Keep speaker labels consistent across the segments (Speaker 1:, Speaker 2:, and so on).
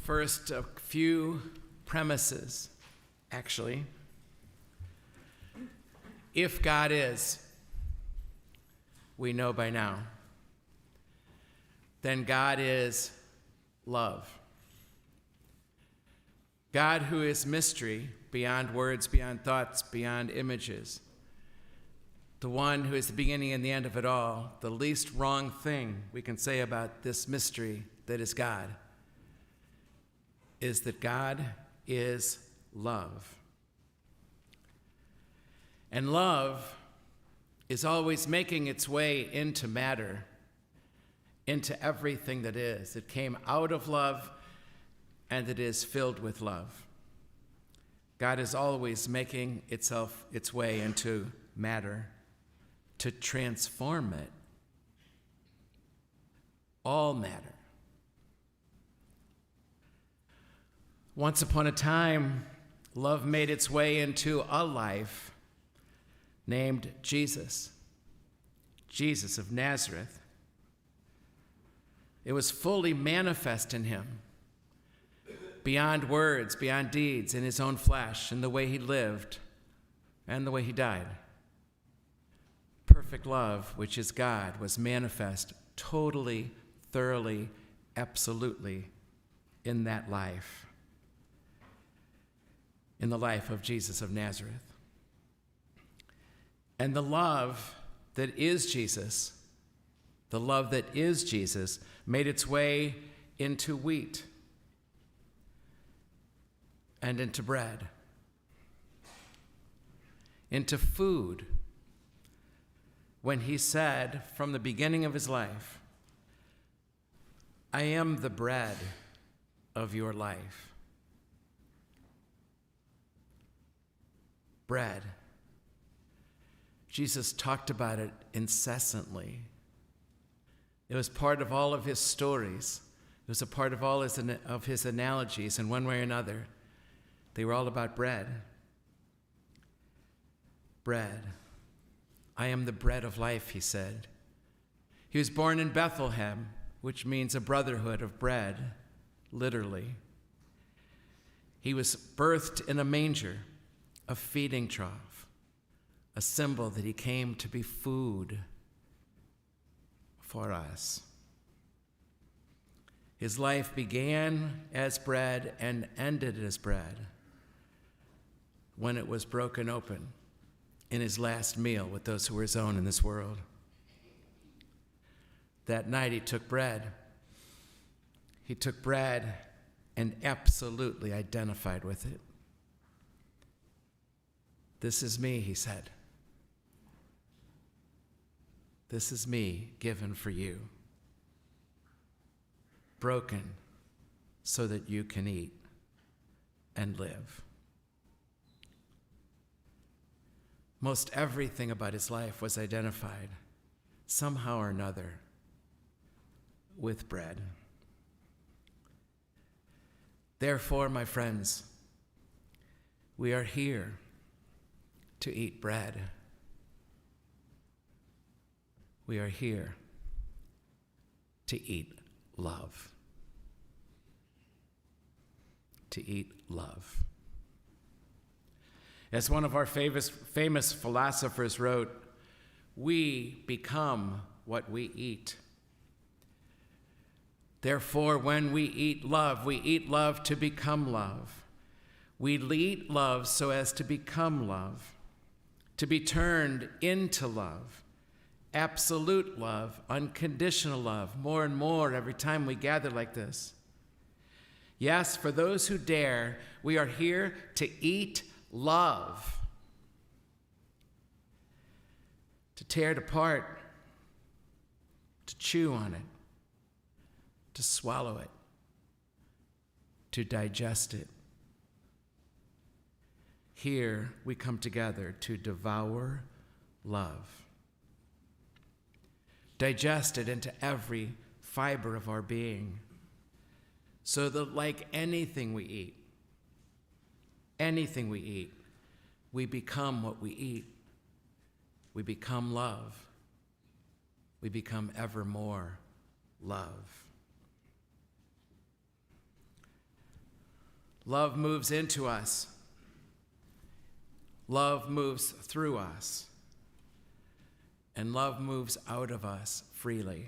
Speaker 1: First, a few premises, actually. If God is, we know by now, then God is love. God, who is mystery, beyond words, beyond thoughts, beyond images. The one who is the beginning and the end of it all. The least wrong thing we can say about this mystery that is God is that God is love. And love is always making its way into matter, into everything that is. It came out of love, and it is filled with love. God is always making its way into matter to transform it. All matter. Once upon a time, love made its way into a life named Jesus, Jesus of Nazareth. It was fully manifest in him, beyond words, beyond deeds, in his own flesh, in the way he lived and the way he died. Perfect love, which is God, was manifest totally, thoroughly, absolutely in that life, in the life of Jesus of Nazareth. And the love that is Jesus, made its way into wheat and into bread, into food, when he said from the beginning of his life, I am the bread of your life. Bread. Jesus talked about it incessantly. It was part of all of his stories. It was a part of all of his analogies, in one way or another. They were all about bread. Bread. I am the bread of life, he said. He was born in Bethlehem, which means a brotherhood of bread, literally. He was birthed in a manger, a feeding trough, a symbol that he came to be food for us. His life began as bread and ended as bread when it was broken open in his last meal with those who were his own in this world. That night he took bread. He took bread and absolutely identified with it. This is me, he said. This is me given for you, broken so that you can eat and live. Most everything about his life was identified, somehow or another, with bread. Therefore, my friends, we are here to eat bread. We are here to eat love. To eat love. As one of our famous philosophers wrote, we become what we eat. Therefore, when we eat love to become love. We eat love so as to become love, to be turned into love, absolute love, unconditional love, more and more every time we gather like this. Yes, for those who dare, we are here to eat love, to tear it apart, to chew on it, to swallow it, to digest it. Here we come together to devour love, digest it into every fiber of our being, so that like anything we eat, we become what we eat. We become love. We become ever more love. Love moves into us. Love moves through us. And love moves out of us freely.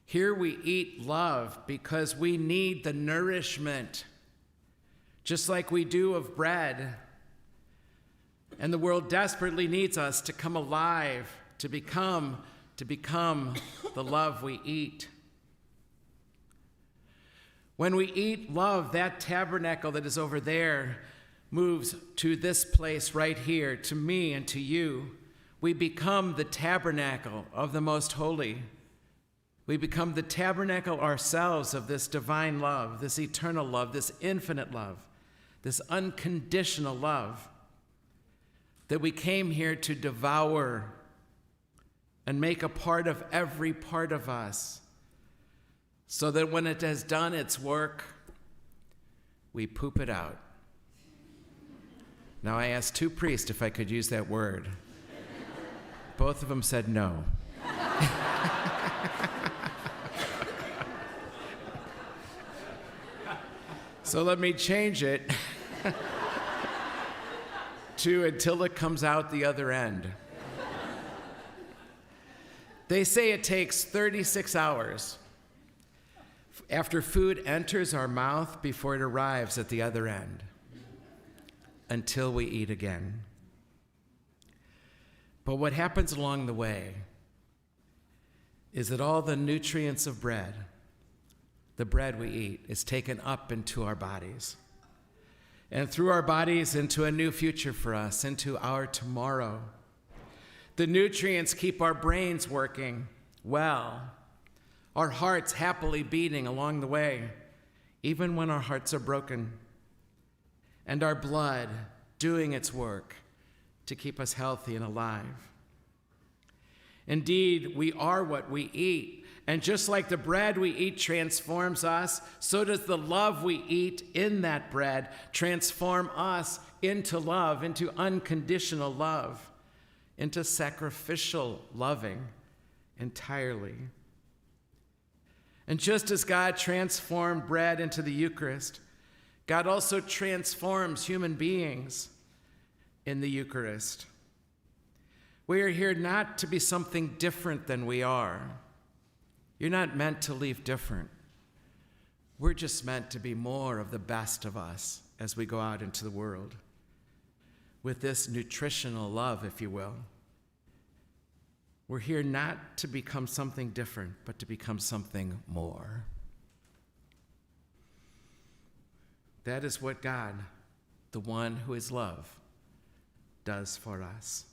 Speaker 1: Here we eat love because we need the nourishment, just like we do of bread. And the world desperately needs us to come alive, to become the love we eat. When we eat love, that tabernacle that is over there moves to this place right here, to me and to you. We become the tabernacle of the Most Holy. We become the tabernacle ourselves of this divine love, this eternal love, this infinite love, this unconditional love that we came here to devour and make a part of every part of us, so that when it has done its work, we poop it out. Now, I asked two priests if I could use that word. Both of them said no. So let me change it to until it comes out the other end. They say it takes 36 hours after food enters our mouth before it arrives at the other end, until we eat again. But what happens along the way is that all the nutrients of bread, the bread we eat, is taken up into our bodies, and through our bodies into a new future for us, into our tomorrow. The nutrients keep our brains working well, our hearts happily beating along the way, even when our hearts are broken, and our blood doing its work to keep us healthy and alive. Indeed, we are what we eat, and just like the bread we eat transforms us, so does the love we eat in that bread transform us into love, into unconditional love, into sacrificial loving entirely. And just as God transformed bread into the Eucharist, God also transforms human beings in the Eucharist. We are here not to be something different than we are. You're not meant to leave different. We're just meant to be more of the best of us as we go out into the world with this nutritional love, if you will. We're here not to become something different, but to become something more. That is what God, the one who is love, does for us.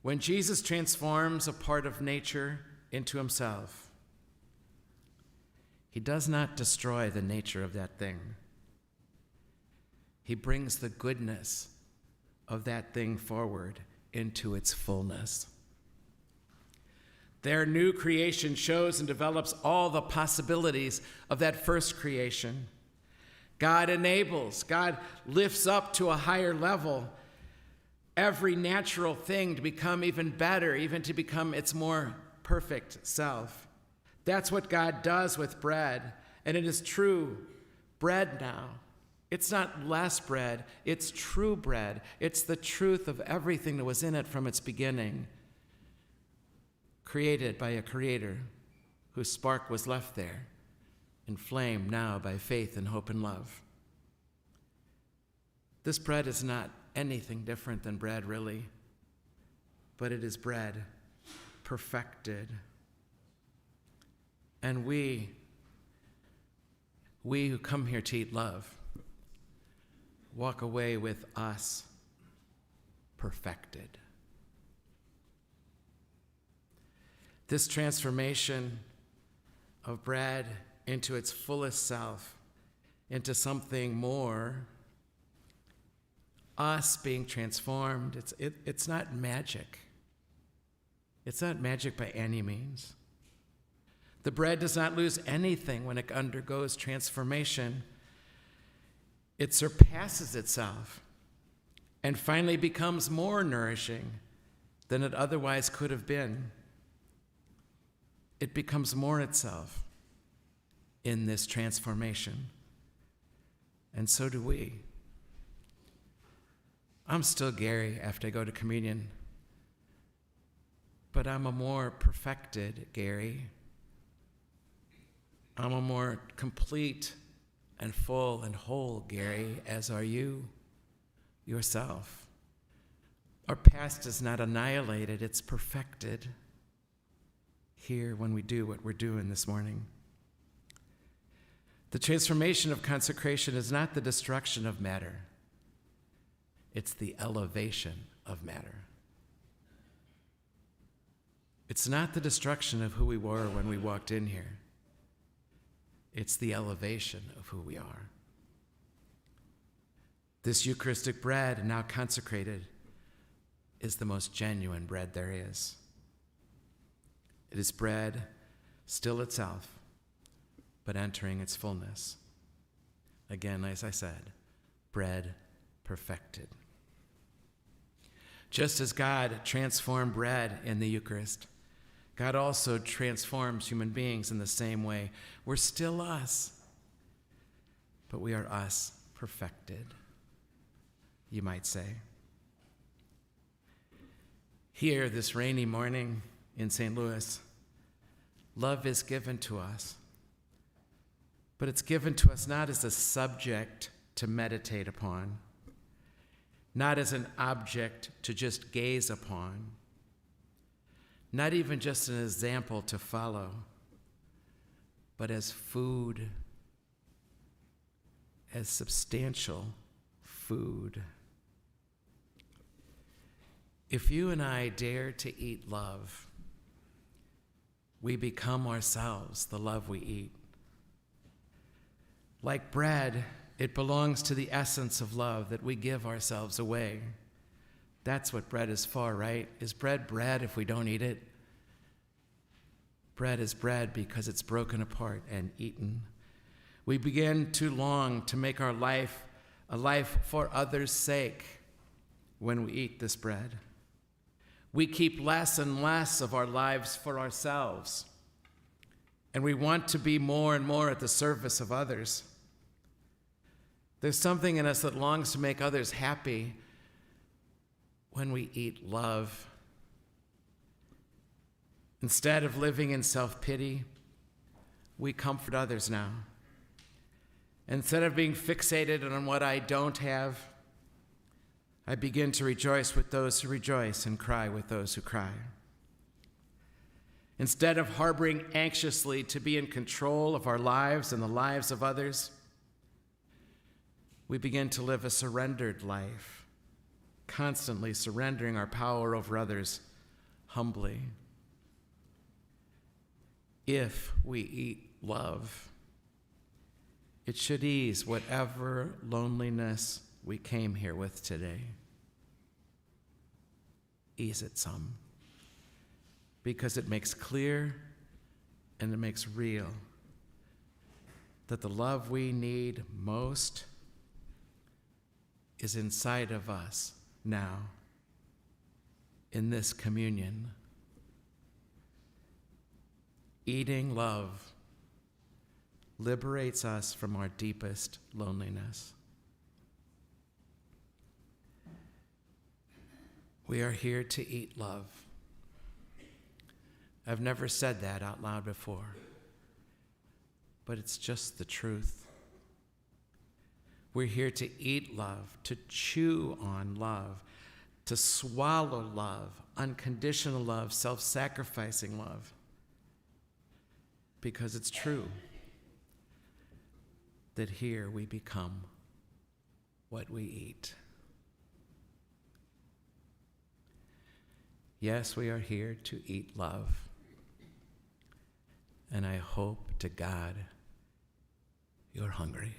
Speaker 1: When Jesus transforms a part of nature into himself, he does not destroy the nature of that thing. He brings the goodness of that thing forward into its fullness. Their new creation shows and develops all the possibilities of that first creation. God enables, God lifts up to a higher level every natural thing to become even better, even to become its more perfect self. That's what God does with bread, and it is true bread now. It's not less bread, it's true bread. It's the truth of everything that was in it from its beginning, created by a creator whose spark was left there, inflamed now by faith and hope and love. This bread is not anything different than bread, really, but it is bread perfected. And we who come here to eat love walk away with us perfected. This transformation of bread into its fullest self, into something more, us being transformed, it's not magic. It's not magic by any means. The bread does not lose anything when it undergoes transformation. It surpasses itself and finally becomes more nourishing than it otherwise could have been. It becomes more itself in this transformation. And so do we. I'm still Gary after I go to communion, but I'm a more perfected Gary. I'm a more complete and full and whole Gary, as are you yourself. Our past is not annihilated, it's perfected here when we do what we're doing this morning. The transformation of consecration is not the destruction of matter. It's the elevation of matter. It's not the destruction of who we were when we walked in here. It's the elevation of who we are. This Eucharistic bread, now consecrated, is the most genuine bread there is. It is bread still itself, but entering its fullness. Again, as I said, bread perfected. Just as God transformed bread in the Eucharist, God also transforms human beings in the same way. We're still us, but we are us perfected, you might say. Here, this rainy morning in St. Louis, love is given to us, but it's given to us not as a subject to meditate upon, not as an object to just gaze upon, not even just an example to follow, but as food, as substantial food. If you and I dare to eat love, we become ourselves the love we eat. Like bread, it belongs to the essence of love that we give ourselves away. That's what bread is for, right? Is bread bread if we don't eat it? Bread is bread because it's broken apart and eaten. We begin to long to make our life a life for others' sake when we eat this bread. We keep less and less of our lives for ourselves, and we want to be more and more at the service of others. There's something in us that longs to make others happy when we eat love. Instead of living in self-pity, we comfort others now. Instead of being fixated on what I don't have, I begin to rejoice with those who rejoice and cry with those who cry. Instead of harboring anxiously to be in control of our lives and the lives of others, we begin to live a surrendered life, constantly surrendering our power over others humbly. If we eat love, it should ease whatever loneliness we came here with today. Ease it some, because it makes clear and it makes real that the love we need most is inside of us now in this communion. Eating love liberates us from our deepest loneliness. We are here to eat love. I've never said that out loud before, but it's just the truth. We're here to eat love, to chew on love, to swallow love, unconditional love, self-sacrificing love, because it's true that here we become what we eat. Yes, we are here to eat love, and I hope to God you're hungry.